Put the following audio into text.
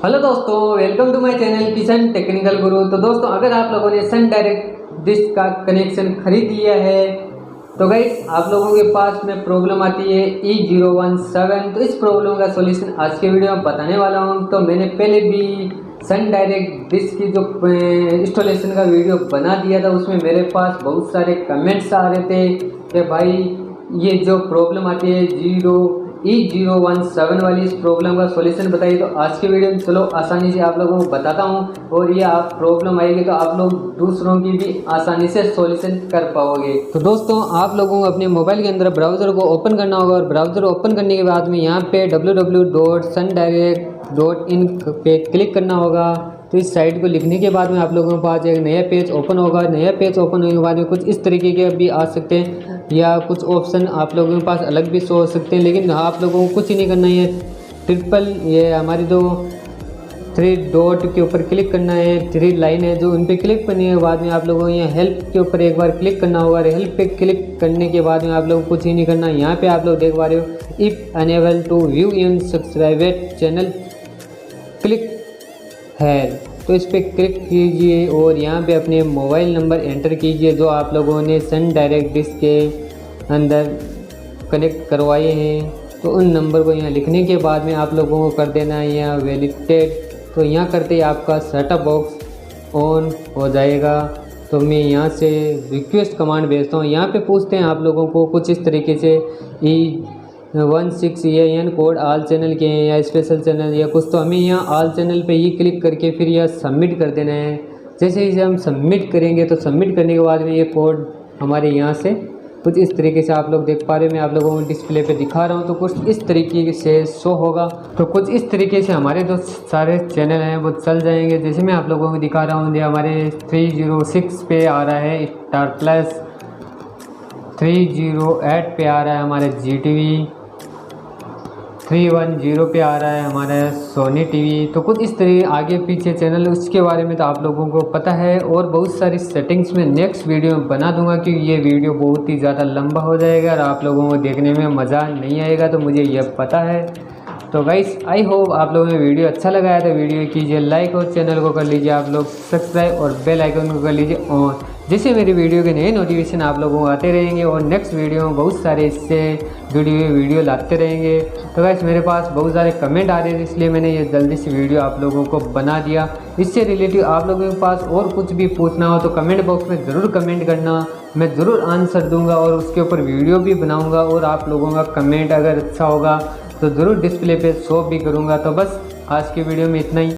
Hello दोस्तों, welcome to my channel Kitchen Technical Guru. तो दोस्तों, अगर आप लोगों ने सन डायरेक्ट डिश का कनेक्शन खरीद लिया है तो गाइस आप लोगों के पास में प्रॉब्लम आती है E017। तो इस प्रॉब्लम का सॉल्यूशन आज के वीडियो में बताने वाला हूं। तो मैंने पहले भी सन डायरेक्ट डिश की जो इंस्टॉलेशन का वीडियो बना दिया था, उसमें मेरे पास बहुत सारे कमेंट्स आ रहे थे कि भाई ये जो प्रॉब्लम आती है E017 वाली, इस प्रॉब्लम का सॉल्यूशन बताइए। तो आज के वीडियो में चलो आसानी से आप लोगों को बताता हूं, और ये आप प्रॉब्लम आएगी तो आप लोग दूसरों की भी आसानी से सॉल्यूशन कर पाओगे। तो दोस्तों, आप लोगों को अपने मोबाइल के अंदर ब्राउज़र को ओपन करना होगा, और ब्राउज़र ओपन करने के बाद में यहाँ पे www.sundirect.in पे क्लिक करना होगा। तो इस साइट को लिखने के बाद में आप लोगों के पास एक नया पेज ओपन होगा। नया पेज ओपन होने के बाद में कुछ इस तरीके के भी आ सकते हैं, या कुछ ऑप्शन आप लोगों के पास अलग भी शो हो सकते हैं, लेकिन आप लोगों को कुछ ही नहीं करना है। ये हमारी जो 3 डॉट के ऊपर क्लिक करना है, 3 लाइन है जो, उन पे क्लिक करने के बाद में आप लोगों को यहाँ हेल्प के ऊपर एक बार क्लिक करना होगा। हेल्प पे क्लिक करने के बाद में आप लोगों को कुछ ही नहीं करना। यहाँ पे आप लोग देख पा रहे हो, if unable to view in subscribed channel click है, तो इस पर क्लिक कीजिए और यहाँ पे अपने मोबाइल नंबर एंटर कीजिए जो आप लोगों ने सन डायरेक्ट डिश के अंदर कनेक्ट करवाए हैं। तो उन नंबर को यहाँ लिखने के बाद में आप लोगों को कर देना है यहाँ वैलिडेट। तो यहाँ करते ही आपका सेटअप बॉक्स ऑन हो जाएगा। तो मैं यहाँ से रिक्वेस्ट कमांड भेजता हूँ। यहाँ पे पूछते हैं आप लोगों को कुछ इस तरीके से E16 कोड ऑल चैनल के हैं या स्पेशल चैनल या कुछ, तो हमें यहाँ ऑल चैनल पे ही क्लिक करके फिर यह सबमिट कर देना है। जैसे ही हम सबमिट करेंगे तो सबमिट करने के बाद में ये कोड हमारे यहाँ से कुछ इस तरीके से आप लोग देख पा रहे हो। मैं आप लोगों को डिस्प्ले पे दिखा रहा हूँ, तो कुछ इस तरीके से शो होगा। तो कुछ इस तरीके से हमारे जो सारे चैनल हैं वो चल जाएंगे। जैसे मैं आप लोगों को दिखा रहा हूँ, ये हमारे 306 पे आ रहा है स्टार प्लस, 308 पे आ रहा है हमारे GTV, 310 पे आ रहा है हमारा सोनी टीवी। तो कुछ इस तरह आगे पीछे चैनल, उसके बारे में तो आप लोगों को पता है, और बहुत सारी सेटिंग्स में नेक्स्ट वीडियो में बना दूंगा, क्योंकि ये वीडियो बहुत ही ज़्यादा लंबा हो जाएगा और आप लोगों को देखने में मज़ा नहीं आएगा, तो मुझे यह पता है। तो गाइस, आई होप आप लोगों ने वीडियो अच्छा लगा है तो वीडियो कीजिए लाइक, और चैनल को कर लीजिए आप लोग सब्सक्राइब, और बेल आइकन को कर लीजिए ऑन, जिससे मेरी वीडियो के नए नोटिफिकेशन आप लोगों को आते रहेंगे, और नेक्स्ट वीडियो में बहुत सारे इससे जुड़ी हुई वीडियो लाते रहेंगे। तो गाइस, मेरे पास बहुत सारे कमेंट आ रहे थे, इसलिए मैंने ये जल्दी से वीडियो आप लोगों को बना दिया। इससे रिलेटिव आप लोगों के पास और कुछ भी पूछना हो तो कमेंट बॉक्स में ज़रूर कमेंट करना, मैं ज़रूर आंसर दूंगा और उसके ऊपर वीडियो भी बनाऊंगा। और आप लोगों का कमेंट अगर अच्छा होगा तो ज़रूर डिस्प्ले पे शो भी करूंगा। तो बस आज की वीडियो में इतना ही।